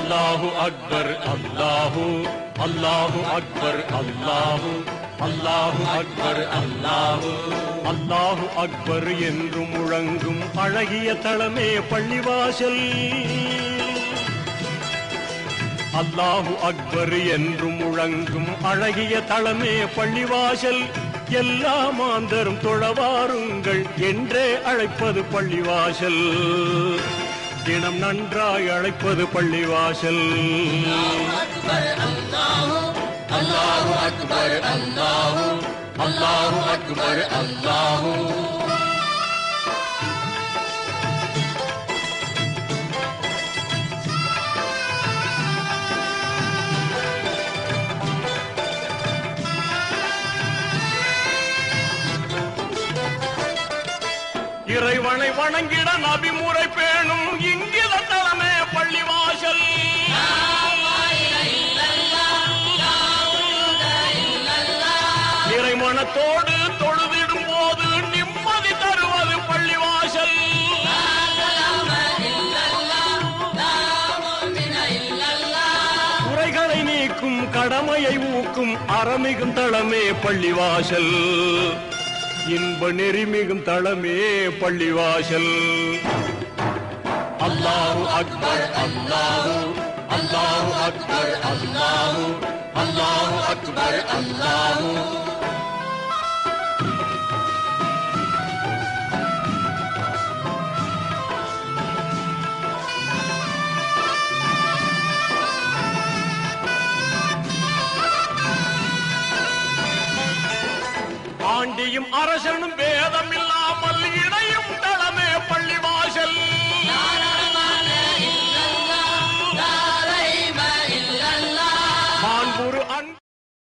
அல்லாஹு அக்பர் அல்லாஹு அல்லாஹு அக்பர் அல்லாஹு அல்லாஹு அக்பர் அல்லாஹு அல்லாஹு அக்பர் என்று முழங்கும் அழகிய தளமே பள்ளிவாசல். அல்லாஹு அக்பர் என்று முழங்கும் அழகிய தளமே பள்ளிவாசல். எல்லா மாந்தரும் தொழவாருங்கள் என்றே அழைப்பது பள்ளிவாசல். தினம் நன்றாய் அழைப்பது பள்ளிவாசல். அல்லாஹு அக்பர் அல்லாஹு அல்லாஹு அக்பர் அல்லாஹு. இறைவனை வணங்கிட நபிமுறை பேணும் இங்கித தளமே பள்ளிவாசல். இறைமனத்தோடு தொழுதிடும் போது நிம்மதி தருவது பள்ளிவாசல். குறைகளை நீக்கும் கடமையை ஊக்கும் அறமிகும் தளமே பள்ளிவாசல். இன்ப நெறிமிகும் தளமே பள்ளிவாசல். அல்லாஹு அக்பர் அல்லாஹு அல்லாஹு அக்பர் அல்லாஹு அல்லாஹு அக்பர் அல்லாஹு. ஆண்டியும் அரசனும் பேதம் இல்லாமல்